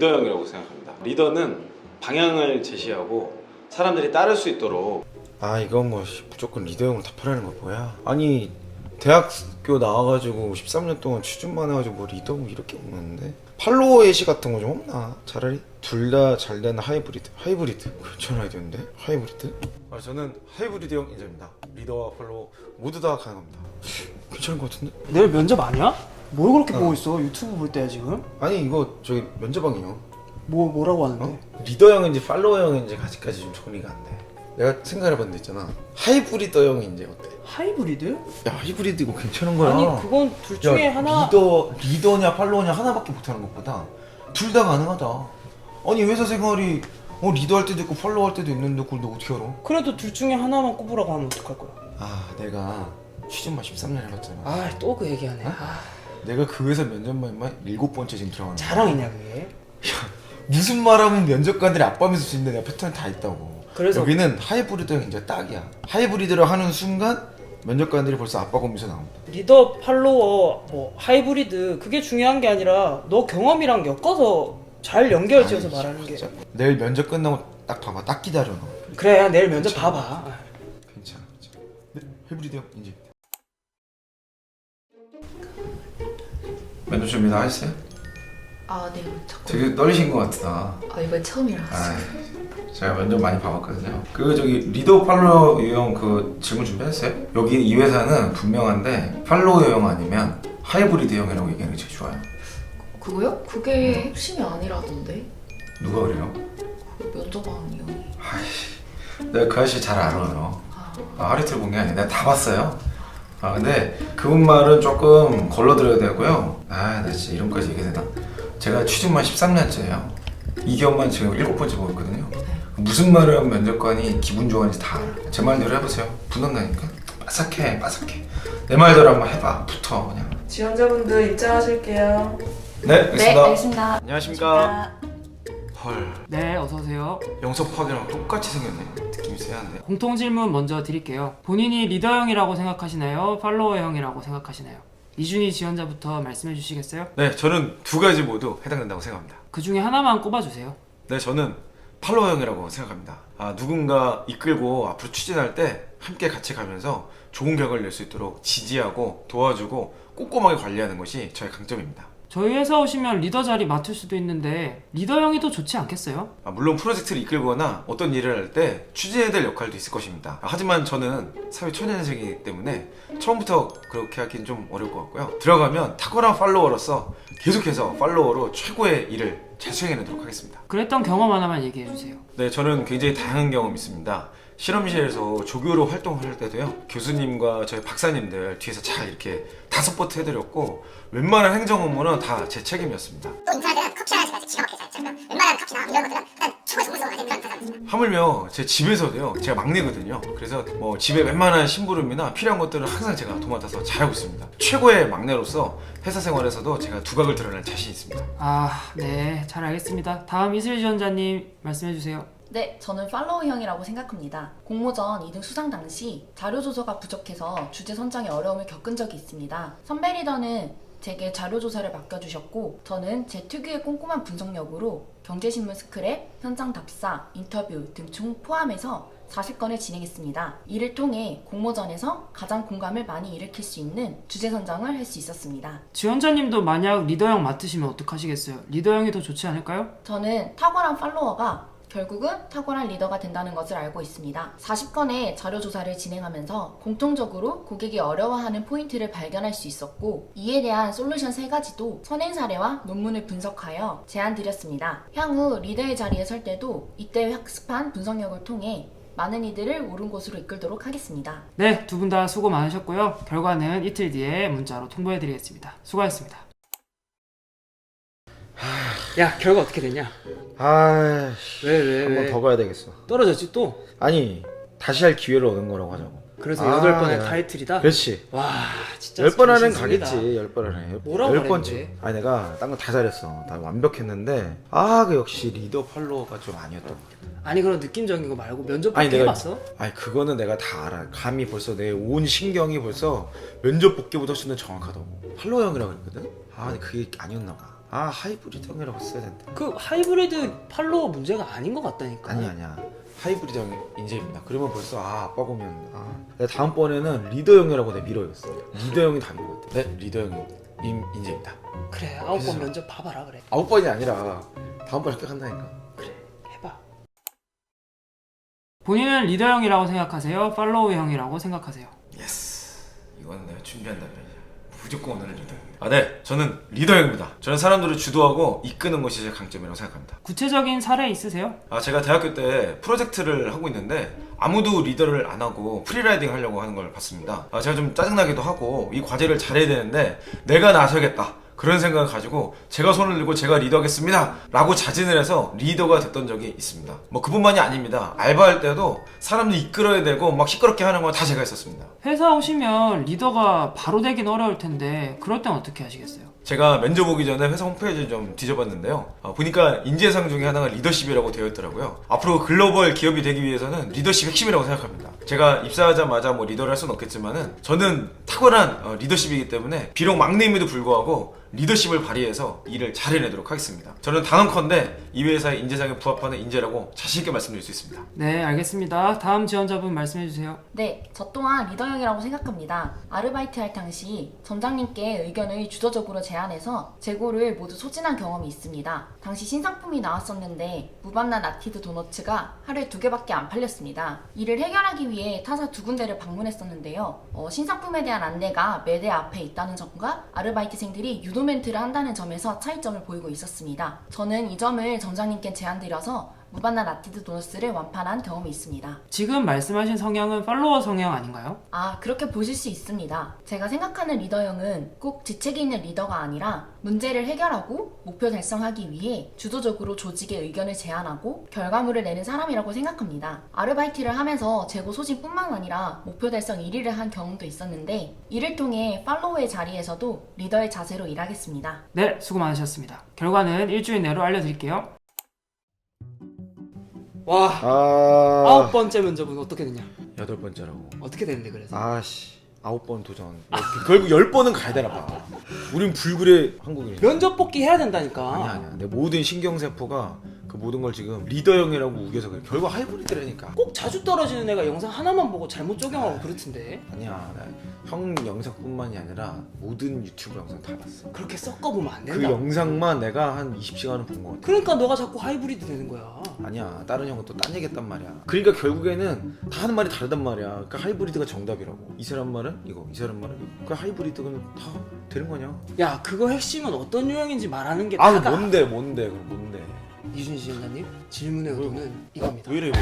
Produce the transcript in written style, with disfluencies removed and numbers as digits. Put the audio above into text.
리더형이라고 생각합니다. 리더는 방향을 제시하고 사람들이 따를 수 있도록. 아 이건 뭐 무조건 리더형으로 답하라는 거 뭐야? 아니 대학교 나와가지고 13년 동안 취준만 해가지고 뭐 리더 뭐 이렇게 없는데 팔로워 예시 같은 거 좀 없나? 차라리 둘 다 잘 되는 하이브리드 괜찮아야 되는데 하이브리드? 아 저는 하이브리드형 인정입니다. 리더와 팔로워 모두 다 가능합니다. 괜찮은 것 같은데? 내일 면접 아니야? 뭘 그렇게 보고 있어? 유튜브 볼 때야 지금? 아니 이거 저기 면접방이요. 뭐라고 하는데? 리더형인지 팔로워형인지 아직까지 좀 정리가 안 돼. 내가 생각해봤는데 있잖아 하이브리더형인지 어때? 하이브리드? 야 하이브리드 이거 괜찮은 거야. 아니 그건 둘 중에 야, 하나. 리더냐 팔로워냐 하나밖에 못하는 것보다 둘 다 가능하다. 아니 회사 생활이 리더할 때도 있고 팔로워 할 때도 있는데 그걸 너 어떻게 알아? 그래도 둘 중에 하나만 꼽으라고 하면 어떡할 거야? 아 내가 취준만 13년 해봤잖아. 또 그 얘기하네. 내가 그 회사 면접만 7번째 지금 들어가는 거야. 자랑이냐 그게? 무슨 말하면 면접관들이 아빠면서 지는데 내가 패턴이 다 있다고. 그래서 여기는 하이브리드형 이제 딱이야. 하이브리드를 하는 순간 면접관들이 벌써 아빠 검에서 나옵니다. 리더, 팔로워, 뭐 하이브리드 그게 중요한 게 아니라 너 경험이랑 엮어서 잘 연결지어서 아이, 말하는 게. 진짜. 내일 면접 끝나고 딱 봐봐. 딱 기다려 너. 그래 내일 면접 괜찮아. 봐봐. 괜찮아. 네, 하이브리드형 이제. 면접 준비 다 했어요? 네. 자꾸. 되게 떨리신 것 같다. 이번엔 처음이라서. 제가 면접 많이 봐봤거든요. 그 저기 리더 팔로워 유형 그 질문 준비했어요? 여기 이 회사는 분명한데 팔로워 유형 아니면 하이브리드 형이라고 얘기하는 게 제일 좋아요. 그거요? 그게 핵심이 아니라던데. 누가 그래요? 그 면접관이요. 아이씨, 내가 그 아저씨 잘 알아요. 하루 이틀 본 게 아니라 내가 다 봤어요. 근데 그분 말은 조금 걸러들어야 되고요. 나 진짜 이런 거까지 얘기해야 되나? 제가 취준만 13년째예요. 이 기업만 지금 7번째 보고 있거든요. 무슨 말을 하면 면접관이 기분 좋아하는지 다 알아. 제 말대로 해보세요. 분한다니까. 빠삭해. 내 말대로 한번 해봐. 붙어 그냥. 지원자분들 입장하실게요. 네, 알겠습니다. 알겠습니다. 안녕하십니까. 헐, 네 어서 오세요. 영섭학이랑 똑같이 생겼네. 느낌이 세한데. 공통 질문 먼저 드릴게요. 본인이 리더형이라고 생각하시나요? 팔로워형이라고 생각하시나요? 이준희 지원자부터 말씀해 주시겠어요? 네, 저는 두 가지 모두 해당된다고 생각합니다. 그 중에 하나만 꼽아주세요. 네, 저는 팔로워형이라고 생각합니다. 누군가 이끌고 앞으로 추진할 때 함께 같이 가면서 좋은 결과를 낼 수 있도록 지지하고 도와주고 꼼꼼하게 관리하는 것이 저의 강점입니다. 저희 회사 오시면 리더 자리 맡을 수도 있는데 리더형이 더 좋지 않겠어요? 물론 프로젝트를 이끌거나 어떤 일을 할 때 추진해야 될 역할도 있을 것입니다. 하지만 저는 사회 초년생이기 때문에 처음부터 그렇게 하기는 좀 어려울 것 같고요. 들어가면 탁월한 팔로워로서 계속해서 팔로워로 최고의 일을 잘 수행해내도록 하겠습니다. 그랬던 경험 하나만 얘기해 주세요. 네, 저는 굉장히 다양한 경험이 있습니다. 실험실에서 조교로 활동할 때도요, 교수님과 저희 박사님들 뒤에서 잘 이렇게 다서포트 해드렸고, 웬만한 행정 업무는 다 제 책임이었습니다. 또 인사들은 커피 하나 제가 기가 막히게 잘 차리고요. 웬만한 커피나 이런 것들은 그냥 최고의 전문성을 가진 그런 사람입니다. 하물며 제 집에서도요, 제가 막내거든요. 그래서 뭐 집에 웬만한 심부름이나 필요한 것들은 항상 제가 도맡아서 잘하고 있습니다. 최고의 막내로서 회사 생활에서도 제가 두각을 드러낼 자신이 있습니다. 네, 잘 알겠습니다. 다음 이슬 지원자님 말씀해 주세요. 네, 저는 팔로워형이라고 생각합니다. 공모전 2등 수상 당시 자료 조사가 부족해서 주제 선정에 어려움을 겪은 적이 있습니다. 선배 리더는 제게 자료 조사를 맡겨주셨고 저는 제 특유의 꼼꼼한 분석력으로 경제신문 스크랩, 현장 답사, 인터뷰 등 총 포함해서 40건을 진행했습니다. 이를 통해 공모전에서 가장 공감을 많이 일으킬 수 있는 주제 선정을 할 수 있었습니다. 지원자님도 만약 리더형 맡으시면 어떡하시겠어요? 리더형이 더 좋지 않을까요? 저는 탁월한 팔로워가 결국은 탁월한 리더가 된다는 것을 알고 있습니다. 40건의 자료조사를 진행하면서 공통적으로 고객이 어려워하는 포인트를 발견할 수 있었고 이에 대한 솔루션 3가지도 선행 사례와 논문을 분석하여 제안 드렸습니다. 향후 리더의 자리에 설 때도 이때 학습한 분석력을 통해 많은 이들을 옳은 곳으로 이끌도록 하겠습니다. 네, 두 분 다 수고 많으셨고요. 결과는 이틀 뒤에 문자로 통보해드리겠습니다. 수고하셨습니다. 야, 결과 어떻게 됐냐? 왜? 한 번 더 가야 되겠어. 떨어졌지 또? 아니, 다시 할 기회를 얻은 거라고 하자고. 그래서 아, 8번의 야. 타이틀이다? 그렇지. 와, 진짜 10번 안엔 정신승리다. 가겠지. 10번 안에. 뭐라고 10번째. 그랬는데? 아니 내가 딴 거 다 잘했어. 다 완벽했는데 그 역시 리더 팔로워가 좀 아니었던 것 같아. 아니 그런 느낌적인 거 말고 면접 아니, 볼게 내가- 해봤어? 아니 그거는 내가 다 알아. 감이 벌써 내 온 신경이 벌써 면접 복귀보다 훨씬 더 정확하다고. 팔로워 형이라고 그랬거든? 근데 그게 아니었나 봐. 아 하이브리드 형이라고 써야 된다. 그 하이브리드 팔로워 문제가 아닌 것 같다니까. 아니야. 하이브리드 형 인재입니다. 그러면 벌써 내가 다음번에는 리더 형이라고 내 밀어였어. 리더 형이 답이거든. 네, 리더 형이 인재입니다. 그래 9번 그래서- 면접 봐봐라 그래. 9번이 아니라 다음번에 합격한다니까. 해봐. 본인은 리더형이라고 생각하세요? 팔로워형이라고 생각하세요? 예스. 이건 내가 준비한다면 무조건 오늘은 리더형입니다. 네, 저는 리더형입니다. 저는 사람들을 주도하고 이끄는 것이 제 강점이라고 생각합니다. 구체적인 사례 있으세요? 제가 대학교 때 프로젝트를 하고 있는데 아무도 리더를 안 하고 프리라이딩 하려고 하는 걸 봤습니다. 제가 좀 짜증나기도 하고 이 과제를 잘해야 되는데 내가 나서야겠다. 그런 생각을 가지고 제가 손을 들고 제가 리더하겠습니다 라고 자진을 해서 리더가 됐던 적이 있습니다. 뭐 그뿐만이 아닙니다. 알바할 때도 사람들 이끌어야 되고 막 시끄럽게 하는 건 다 제가 했었습니다. 회사 오시면 리더가 바로 되긴 어려울 텐데 그럴 땐 어떻게 하시겠어요? 제가 면접 오기 전에 회사 홈페이지를 좀 뒤져봤는데요. 보니까 인재상 중에 하나가 리더십이라고 되어 있더라고요. 앞으로 글로벌 기업이 되기 위해서는 리더십이 핵심이라고 생각합니다. 제가 입사하자마자 뭐 리더를 할 수는 없겠지만은 저는 탁월한 리더십이기 때문에 비록 막내임에도 불구하고 리더십을 발휘해서 일을 잘 해내도록 하겠습니다. 저는 단언컨대 이 회사의 인재상에 부합하는 인재라고 자신있게 말씀드릴 수 있습니다. 네 알겠습니다. 다음 지원자분 말씀해주세요. 네, 저 또한 리더형이라고 생각합니다. 아르바이트 할 당시 점장님께 의견을 주도적으로 제안해서 재고를 모두 소진한 경험이 있습니다. 당시 신상품이 나왔었는데 무반나 나티드 도너츠가 하루에 2개밖에 안 팔렸습니다. 이를 해결하기 위해 타사 2군데를 방문했었는데요. 신상품에 대한 안내가 매대 앞에 있다는 점과 아르바이트생들이 유도 멘트를 한다는 점에서 차이점을 보이고 있었습니다. 저는 이 점을 점장님께 제안드려서 무반나 나티드 도너스를 완판한 경험이 있습니다. 지금 말씀하신 성향은 팔로워 성향 아닌가요? 그렇게 보실 수 있습니다. 제가 생각하는 리더형은 꼭 지책이 있는 리더가 아니라 문제를 해결하고 목표 달성하기 위해 주도적으로 조직의 의견을 제안하고 결과물을 내는 사람이라고 생각합니다. 아르바이트를 하면서 재고 소진뿐만 아니라 목표 달성 1위를 한 경험도 있었는데 이를 통해 팔로워의 자리에서도 리더의 자세로 일하겠습니다. 네 수고 많으셨습니다. 결과는 일주일 내로 알려드릴게요. 와 9번째 면접은 어떻게 되냐? 8번째라고. 어떻게 되는데 그래서? 9번 도전. 결국 10번은 가야 되나 봐. 우린 불굴의 한국인이야. 면접 뽑기 해야 된다니까. 아니야. 내 모든 신경세포가 그 모든 걸 지금 리더형이라고 우겨서 그래. 결국 하이브리드라니까. 꼭 자주 떨어지는 애가 영상 하나만 보고 잘못 적용하고 그렇던데. 아니야. 형 영상뿐만이 아니라 모든 유튜브 영상 다 봤어. 그렇게 섞어보면 안 그 된다. 영상만 내가 한 20시간은 본 것 같아. 그러니까 너가 자꾸 하이브리드 되는 거야. 아니야. 다른 형은 또 딴 얘기했단 말이야. 그러니까 결국에는 다 하는 말이 다르단 말이야. 그러니까 하이브리드가 정답이라고. 이 사람 말은 이거, 이 사람 말은 이거. 그 하이브리드가 다 되는 거냐? 야 그거 핵심은 어떤 유형인지 말하는 게 다가. 뭔데 그럼 뭔데? 이준희 지원자님 질문의 의도는 이겁니다. 왜 이래 이거?